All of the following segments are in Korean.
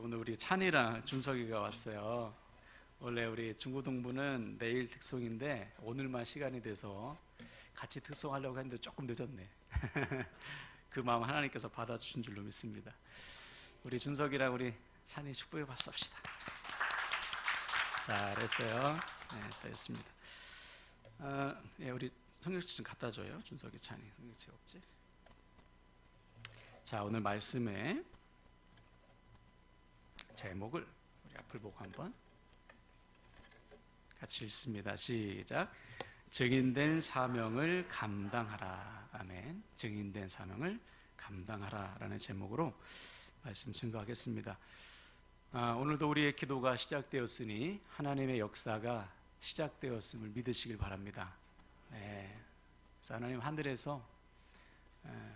오늘 우리 찬이랑 준석이가 왔어요. 원래 우리 중고등부는 내일 특송인데 오늘만 시간이 돼서 같이 특송하려고 했는데 조금 늦었네. 그 마음 하나님께서 받아주신 줄로 믿습니다. 우리 준석이랑 우리 찬이 축복의 박수 합시다. 잘했어요. 네, 됐습니다. 우리 성경책 좀 갖다 줘요. 준석이, 찬이. 성경책 없지? 자, 오늘 말씀의 제목을 우리 앞을 보고 한번 같이 읽습니다. 시작. 증인된 사명을 감당하라. 아멘. 증인된 사명을 감당하라 라는 제목으로 말씀 증거하겠습니다. 오늘도 우리의 기도가 시작되었으니 하나님의 역사가 시작되었음을 믿으시길 바랍니다. 그래서 하나님 하늘에서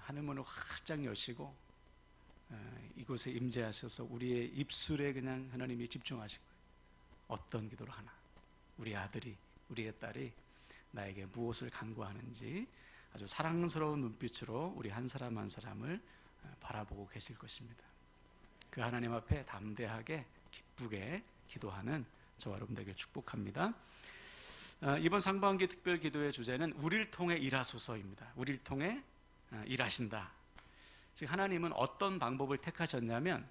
하늘문을 활짝 여시고 이곳에 임재하셔서 우리의 입술에 그냥 하나님이 집중하시고 어떤 기도를 하나, 우리 아들이, 우리의 딸이 나에게 무엇을 간구하는지 아주 사랑스러운 눈빛으로 우리 한 사람 한 사람을 바라보고 계실 것입니다. 그 하나님 앞에 담대하게 기쁘게 기도하는 저와 여러분 되길 축복합니다. 이번 상반기 특별 기도의 주제는 우리를 통해 일하소서입니다. 우리를 통해 일하신다. 즉 하나님은 어떤 방법을 택하셨냐면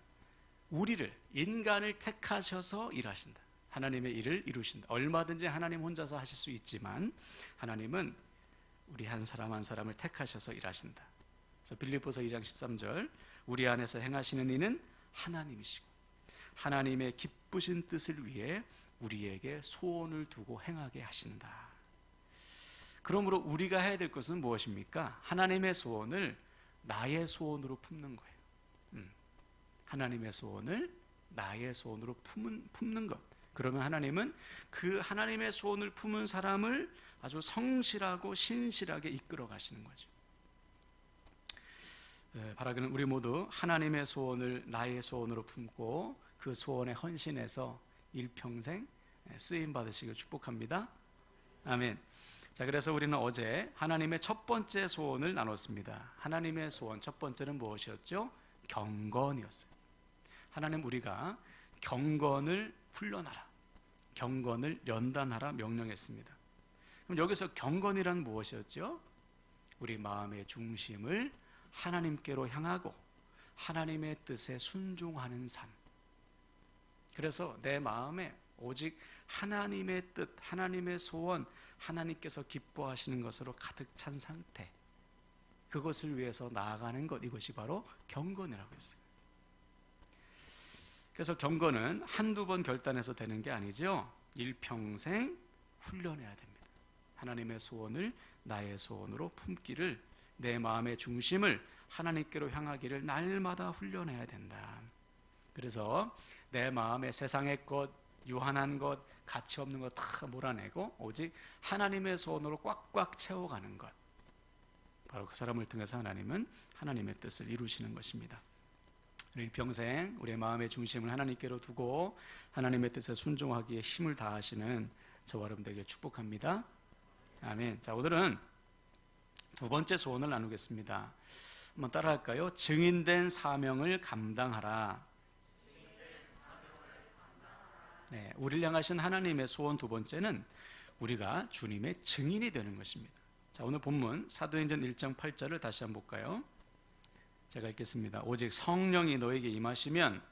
우리를, 인간을 택하셔서 일하신다. 하나님의 일을 이루신다. 얼마든지 하나님 혼자서 하실 수 있지만 하나님은 우리 한 사람 한 사람을 택하셔서 일하신다. 그래서 빌립보서 2장 13절 우리 안에서 행하시는 이는 하나님이시고 하나님의 기쁘신 뜻을 위해 우리에게 소원을 두고 행하게 하신다. 그러므로 우리가 해야 될 것은 무엇입니까? 하나님의 소원을 나의 소원으로 품는 거예요. 하나님의 소원을 나의 소원으로 품는 것. 그러면 하나님은 그 하나님의 소원을 품은 사람을 아주 성실하고 신실하게 이끌어 가시는 거죠. 바라기는 우리 모두 하나님의 소원을 나의 소원으로 품고 그 소원에 헌신해서 일평생 쓰임 받으시길 축복합니다. 아멘. 자, 그래서 우리는 어제 하나님의 첫 번째 소원을 나눴습니다. 하나님의 소원 첫 번째는 무엇이었죠? 경건이었어요. 하나님 우리가 경건을 훈련하라, 경건을 연단하라 명령했습니다. 그럼 여기서 경건이란 무엇이었죠? 우리 마음의 중심을 하나님께로 향하고 하나님의 뜻에 순종하는 삶. 그래서 내 마음에 오직 하나님의 뜻, 하나님의 소원, 하나님께서 기뻐하시는 것으로 가득 찬 상태, 그것을 위해서 나아가는 것, 이것이 바로 경건이라고 했어요. 그래서 경건은 한두 번 결단해서 되는 게 아니죠. 일평생 훈련해야 됩니다. 하나님의 소원을 나의 소원으로 품기를, 내 마음의 중심을 하나님께로 향하기를 날마다 훈련해야 된다. 그래서 내 마음에 세상의 것, 유한한 것, 가치 없는 것 다 몰아내고 오직 하나님의 소원으로 꽉꽉 채워가는 것, 바로 그 사람을 통해서 하나님은 하나님의 뜻을 이루시는 것입니다. 일평생 우리의 마음의 중심을 하나님께로 두고 하나님의 뜻에 순종하기에 힘을 다하시는 저와 여러분 되길 축복합니다. 아멘. 자, 오늘은 두 번째 소원을 나누겠습니다. 한번 따라할까요? 증인된 사명을 감당하라. 네, 우리를 향하신 하나님의 소원 두 번째는 우리가 주님의 증인이 되는 것입니다. 자, 오늘 본문 사도행전 1장 8절을 다시 한번 볼까요? 제가 읽겠습니다. 오직 성령이 너에게 임하시면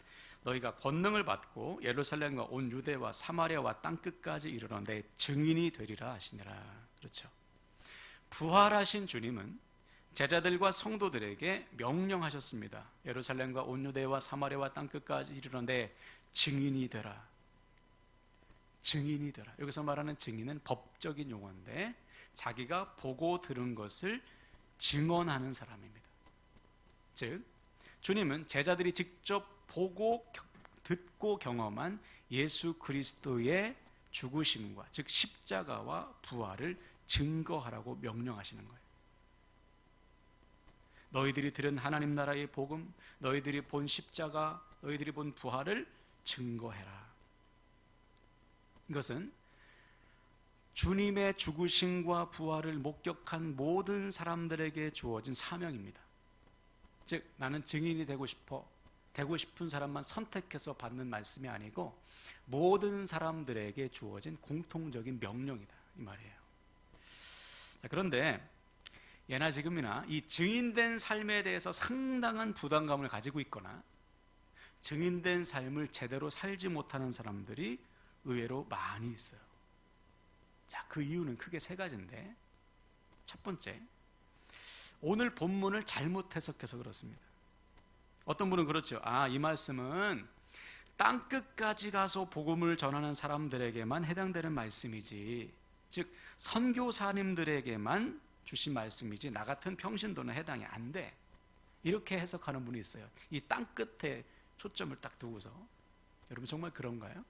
너희가 권능을 받고 예루살렘과 온 유대와 사마리아와 땅끝까지 이르러 내 증인이 되리라 하시니라. 그렇죠. 부활하신 주님은 제자들과 성도들에게 명령하셨습니다. 예루살렘과 온 유대와 사마리아와 땅끝까지 이르러 내 증인이 되라. 증인이 되라. 여기서 말하는 증인은 법적인 용어인데 자기가 보고 들은 것을 증언하는 사람입니다. 즉 주님은 제자들이 직접 보고 듣고 경험한 예수 그리스도의 죽으심과 즉 십자가와 부활을 증거하라고 명령하시는 거예요. 너희들이 들은 하나님 나라의 복음, 너희들이 본 십자가, 너희들이 본 부활을 증거해라. 이것은 주님의 죽으심과 부활을 목격한 모든 사람들에게 주어진 사명입니다. 즉 나는 증인이 되고 싶어, 되고 싶은 사람만 선택해서 받는 말씀이 아니고 모든 사람들에게 주어진 공통적인 명령이다, 이 말이에요. 자, 그런데 예나 지금이나 이 증인된 삶에 대해서 상당한 부담감을 가지고 있거나 증인된 삶을 제대로 살지 못하는 사람들이 의외로 많이 있어요. 자, 그 이유는 크게 세 가지인데, 첫 번째, 오늘 본문을 잘못 해석해서 그렇습니다. 어떤 분은 그렇죠. 이 말씀은 땅끝까지 가서 복음을 전하는 사람들에게만 해당되는 말씀이지, 즉 선교사님들에게만 주신 말씀이지 나 같은 평신도는 해당이 안 돼, 이렇게 해석하는 분이 있어요. 이 땅끝에 초점을 딱 두고서. 여러분 정말 그런가요?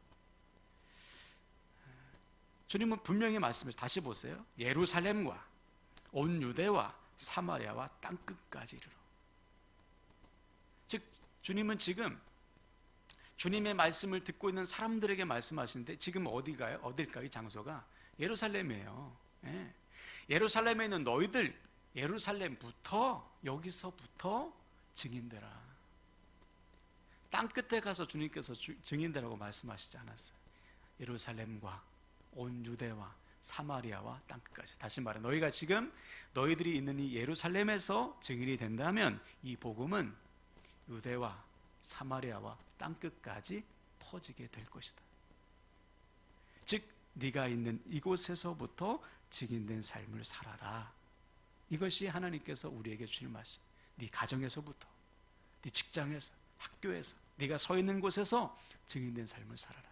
주님은 분명히 말씀을 다시 보세요. 예루살렘과 온 유대와 사마리아와 땅끝까지 이르러. 즉 주님은 지금 주님의 말씀을 듣고 있는 사람들에게 말씀하시는데, 지금 어디가요? 어딜까요? 이 장소가 예루살렘이에요. 예. 예루살렘에 있는 너희들, 예루살렘부터, 여기서부터 증인되라. 땅끝에 가서 주님께서 증인되라고 말씀하시지 않았어요. 예루살렘과 온 유대와 사마리아와 땅끝까지. 다시 말해, 너희가 지금 너희들이 있는 이 예루살렘에서 증인이 된다면 이 복음은 유대와 사마리아와 땅끝까지 퍼지게 될 것이다. 즉 네가 있는 이곳에서부터 증인된 삶을 살아라. 이것이 하나님께서 우리에게 주신 말씀. 네 가정에서부터, 네 직장에서, 학교에서, 네가 서 있는 곳에서 증인된 삶을 살아라.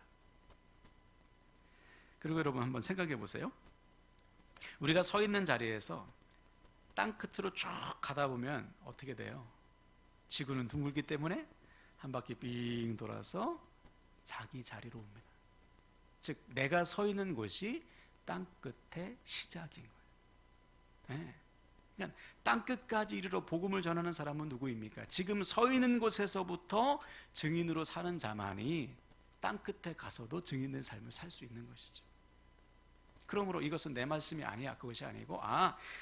그리고 여러분 한번 생각해 보세요. 우리가 서 있는 자리에서 땅 끝으로 쭉 가다 보면 어떻게 돼요? 지구는 둥글기 때문에 한 바퀴 빙 돌아서 자기 자리로 옵니다. 즉 내가 서 있는 곳이 땅 끝의 시작인 거예요. 네. 그러니까 땅 끝까지 이르러 복음을 전하는 사람은 누구입니까? 지금 서 있는 곳에서부터 증인으로 사는 자만이 땅 끝에 가서도 증인된 삶을 살 수 있는 것이죠. 그러므로 이것은 내 말씀이 아니야, 그것이 아니고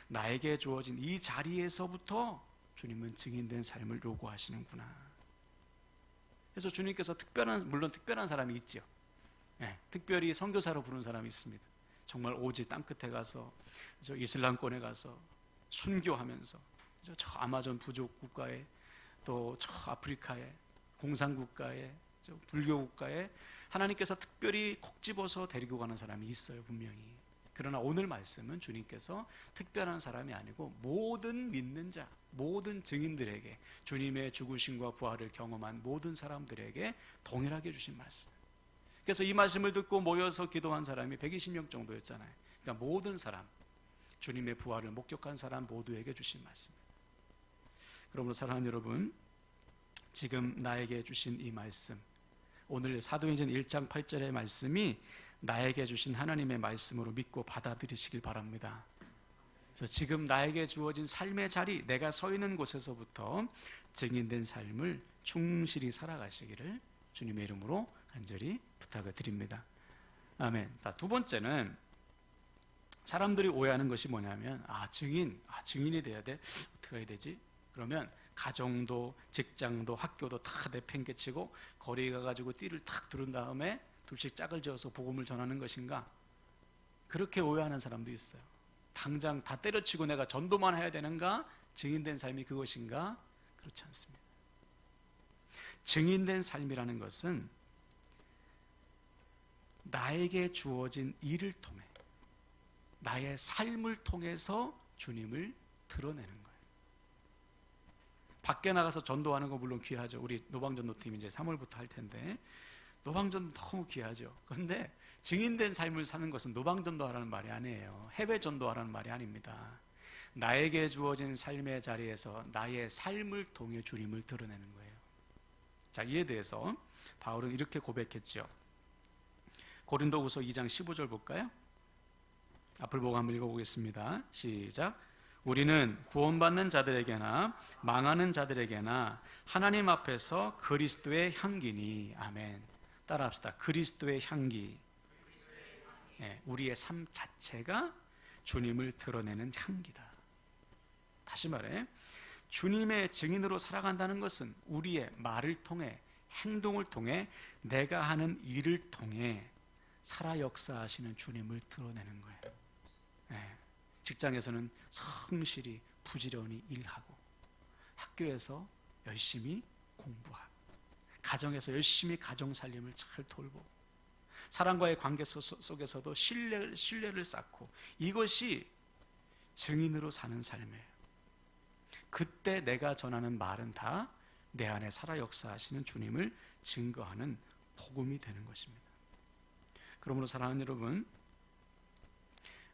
나에게 주어진 이 자리에서부터 주님은 증인된 삶을 요구하시는구나. 그래서 주님께서 물론 특별한 사람이 있죠. 네, 특별히 선교사로 부른 사람이 있습니다. 정말 오지 땅끝에 가서 저 이슬람권에 가서 순교하면서 저 아마존 부족 국가에, 또 저 아프리카에, 공산국가에, 저 불교 국가에 하나님께서 특별히 콕 집어서 데리고 가는 사람이 있어요, 분명히. 그러나 오늘 말씀은 주님께서 특별한 사람이 아니고 모든 믿는 자, 모든 증인들에게, 주님의 죽으심과 부활을 경험한 모든 사람들에게 동일하게 주신 말씀. 그래서 이 말씀을 듣고 모여서 기도한 사람이 120명 정도였잖아요. 그러니까 모든 사람, 주님의 부활을 목격한 사람 모두에게 주신 말씀. 그러므로 사랑하는 여러분, 지금 나에게 주신 이 말씀, 오늘 사도행전 1장 8절의 말씀이 나에게 주신 하나님의 말씀으로 믿고 받아들이시길 바랍니다. 그래서 지금 나에게 주어진 삶의 자리, 내가 서 있는 곳에서부터 증인된 삶을 충실히 살아가시기를 주님의 이름으로 간절히 부탁을 드립니다. 아멘. 두 번째는 사람들이 오해하는 것이 뭐냐면 증인이 돼야 돼? 어떻게 해야 되지? 그러면 가정도 직장도 학교도 다 내팽개치고 거리에 가가지고 띠를 탁 두른 다음에 둘씩 짝을 지어서 복음을 전하는 것인가? 그렇게 오해하는 사람도 있어요. 당장 다 때려치고 내가 전도만 해야 되는가? 증인된 삶이 그것인가? 그렇지 않습니다. 증인된 삶이라는 것은 나에게 주어진 일을 통해, 나의 삶을 통해서 주님을 드러내는 거예요. 밖에 나가서 전도하는 거 물론 귀하죠. 우리 노방전도팀 이제 3월부터 할 텐데 노방전도 너무 귀하죠. 그런데 증인된 삶을 사는 것은 노방전도하라는 말이 아니에요. 해외 전도하라는 말이 아닙니다. 나에게 주어진 삶의 자리에서 나의 삶을 통해 주님을 드러내는 거예요. 자, 이에 대해서 바울은 이렇게 고백했죠. 고린도후서 2장 15절 볼까요? 앞을 보고 한번 읽어보겠습니다. 시작. 우리는 구원받는 자들에게나 망하는 자들에게나 하나님 앞에서 그리스도의 향기니. 아멘. 따라합시다. 그리스도의 향기. 네, 우리의 삶 자체가 주님을 드러내는 향기다. 다시 말해, 주님의 증인으로 살아간다는 것은 우리의 말을 통해, 행동을 통해, 내가 하는 일을 통해 살아 역사하시는 주님을 드러내는 거예요. 네. 직장에서는 성실히 부지런히 일하고, 학교에서 열심히 공부하고, 가정에서 열심히 가정 살림을 잘 돌보고, 사람과의 관계 속에서도 신뢰를 쌓고, 이것이 증인으로 사는 삶이에요. 그때 내가 전하는 말은 다 내 안에 살아 역사하시는 주님을 증거하는 복음이 되는 것입니다. 그러므로 사랑하는 여러분,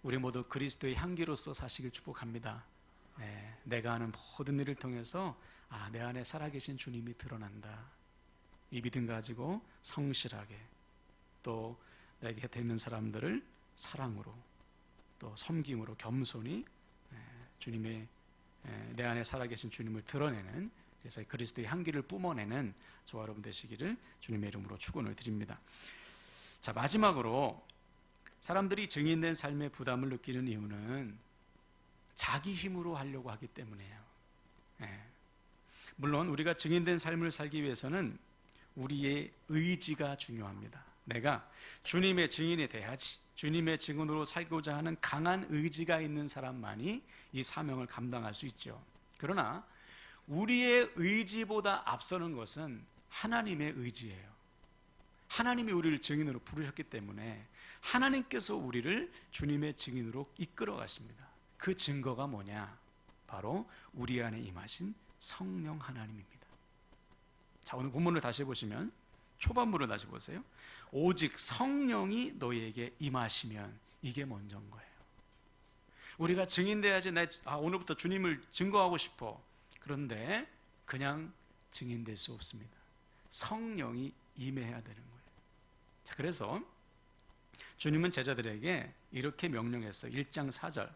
우리 모두 그리스도의 향기로서 사시길 축복합니다. 네, 내가 하는 모든 일을 통해서 내 안에 살아계신 주님이 드러난다. 이 믿음 가지고 성실하게, 또 내 곁에 있는 사람들을 사랑으로, 또 섬김으로 겸손히 주님의, 내 안에 살아계신 주님을 드러내는, 그래서 그리스도의 향기를 뿜어내는 저와 여러분 되시기를 주님의 이름으로 축원을 드립니다. 자, 마지막으로 사람들이 증인된 삶의 부담을 느끼는 이유는 자기 힘으로 하려고 하기 때문이에요. 물론 우리가 증인된 삶을 살기 위해서는 우리의 의지가 중요합니다. 내가 주님의 증인이 돼야지, 주님의 증인으로 살고자 하는 강한 의지가 있는 사람만이 이 사명을 감당할 수 있죠. 그러나 우리의 의지보다 앞서는 것은 하나님의 의지예요. 하나님이 우리를 증인으로 부르셨기 때문에 하나님께서 우리를 주님의 증인으로 이끌어 가십니다. 그 증거가 뭐냐? 바로 우리 안에 임하신 성령 하나님입니다. 자, 오늘 본문을 다시 보시면 초반부를 다시 보세요. 오직 성령이 너희에게 임하시면, 이게 먼저인 거예요. 우리가 증인돼야지, 오늘부터 주님을 증거하고 싶어. 그런데 그냥 증인될 수 없습니다. 성령이 임해야 되는 거예요. 자, 그래서 주님은 제자들에게 이렇게 명령했어요. 1장 4절,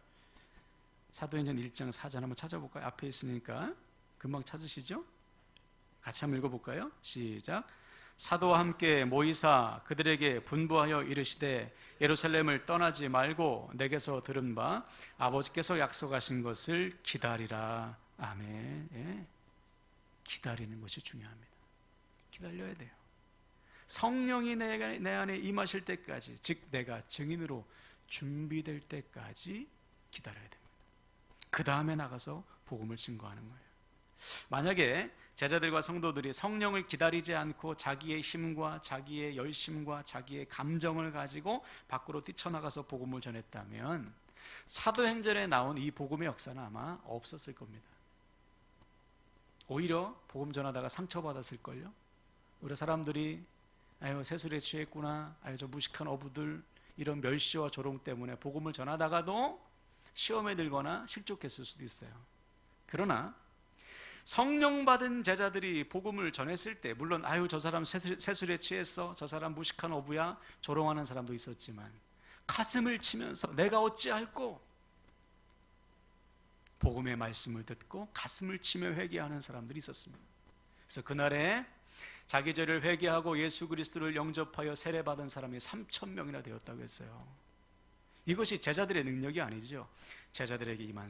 사도행전 1장 4절 한번 찾아볼까요? 앞에 있으니까 금방 찾으시죠? 같이 한번 읽어볼까요? 시작. 사도와 함께 모이사 그들에게 분부하여 이르시되 예루살렘을 떠나지 말고 내게서 들은 바 아버지께서 약속하신 것을 기다리라. 아멘. 예. 기다리는 것이 중요합니다. 기다려야 돼요. 성령이 내 안에 임하실 때까지, 즉 내가 증인으로 준비될 때까지 기다려야 됩니다. 그 다음에 나가서 복음을 증거하는 거예요. 만약에 제자들과 성도들이 성령을 기다리지 않고 자기의 힘과 자기의 열심과 자기의 감정을 가지고 밖으로 뛰쳐나가서 복음을 전했다면 사도행전에 나온 이 복음의 역사는 아마 없었을 겁니다. 오히려 복음 전하다가 상처받았을걸요. 우리 사람들이 아유 세술에 취했구나, 아유 저 무식한 어부들, 이런 멸시와 조롱 때문에 복음을 전하다가도 시험에 들거나 실족했을 수도 있어요. 그러나 성령 받은 제자들이 복음을 전했을 때, 물론 아유 저 사람 세술에 취했어, 저 사람 무식한 어부야, 조롱하는 사람도 있었지만 가슴을 치면서 내가 어찌할꼬, 복음의 말씀을 듣고 가슴을 치며 회개하는 사람들이 있었습니다. 그래서 그날에 자기 죄를 회개하고 예수 그리스도를 영접하여 세례받은 사람이 3,000명이나 되었다고 했어요. 이것이 제자들의 능력이 아니죠. 제자들에게 임한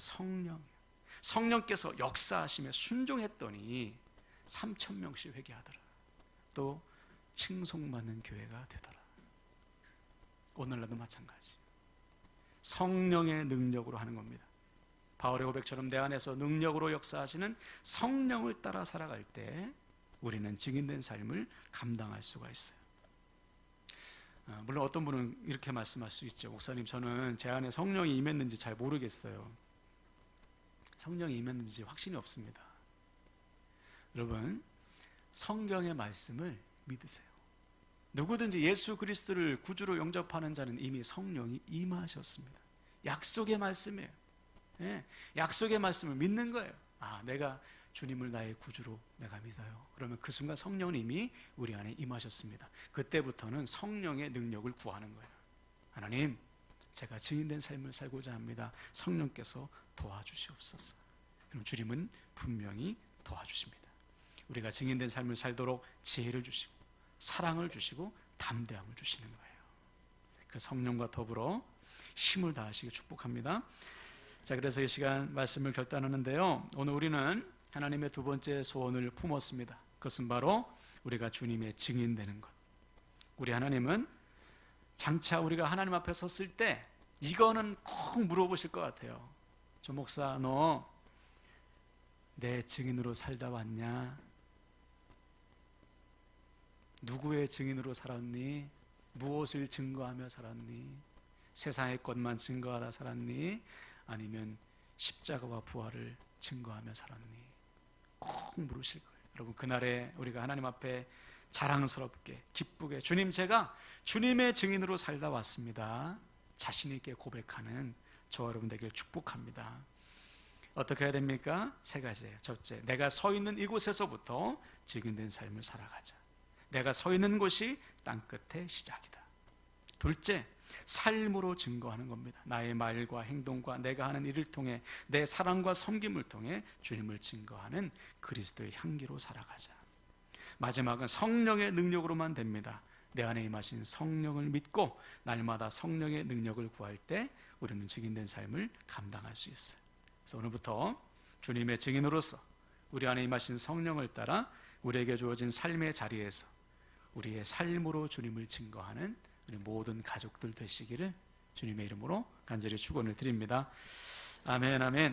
성령께서 역사하시며 순종했더니 3,000명씩 회개하더라. 또 칭송받는 교회가 되더라. 오늘날도 마찬가지. 성령의 능력으로 하는 겁니다. 바울의 고백처럼 내 안에서 능력으로 역사하시는 성령을 따라 살아갈 때 우리는 증인된 삶을 감당할 수가 있어요. 물론 어떤 분은 이렇게 말씀할 수 있죠. 목사님, 저는 제 안에 성령이 임했는지 잘 모르겠어요. 성령이 임했는지 확신이 없습니다. 여러분, 성경의 말씀을 믿으세요. 누구든지 예수 그리스도를 구주로 영접하는 자는 이미 성령이 임하셨습니다. 약속의 말씀이에요. 네, 약속의 말씀을 믿는 거예요. 내가 주님을 나의 구주로 내가 믿어요. 그러면 그 순간 성령은 이미 우리 안에 임하셨습니다. 그때부터는 성령의 능력을 구하는 거예요. 하나님, 제가 증인된 삶을 살고자 합니다. 성령께서 도와주시옵소서. 그럼 주님은 분명히 도와주십니다. 우리가 증인된 삶을 살도록 지혜를 주시고 사랑을 주시고 담대함을 주시는 거예요. 그 성령과 더불어 힘을 다하시길 축복합니다. 자, 그래서 이 시간 말씀을 결단하는데요, 오늘 우리는 하나님의 두 번째 소원을 품었습니다. 그것은 바로 우리가 주님의 증인 되는 것. 우리 하나님은 장차 우리가 하나님 앞에 섰을 때 이거는 꼭 물어보실 것 같아요. 조 목사, 너 내 증인으로 살다 왔냐? 누구의 증인으로 살았니? 무엇을 증거하며 살았니? 세상의 것만 증거하다 살았니? 아니면 십자가와 부활을 증거하며 살았니? 꼭 물으실 거예요. 여러분, 그날에 우리가 하나님 앞에 자랑스럽게 기쁘게 주님, 제가 주님의 증인으로 살다 왔습니다, 자신 있게 고백하는 저와 여러분 되길 축복합니다. 어떻게 해야 됩니까? 세 가지예요. 첫째, 내가 서 있는 이곳에서부터 증인된 삶을 살아가자. 내가 서 있는 곳이 땅끝의 시작이다. 둘째, 삶으로 증거하는 겁니다. 나의 말과 행동과 내가 하는 일을 통해, 내 사랑과 섬김을 통해 주님을 증거하는 그리스도의 향기로 살아가자. 마지막은 성령의 능력으로만 됩니다. 내 안에 임하신 성령을 믿고 날마다 성령의 능력을 구할 때 우리는 증인된 삶을 감당할 수 있어요. 그래서 오늘부터 주님의 증인으로서 우리 안에 임하신 성령을 따라 우리에게 주어진 삶의 자리에서 우리의 삶으로 주님을 증거하는 우리 모든 가족들 되시기를 주님의 이름으로 간절히 축원을 드립니다. 아멘, 아멘.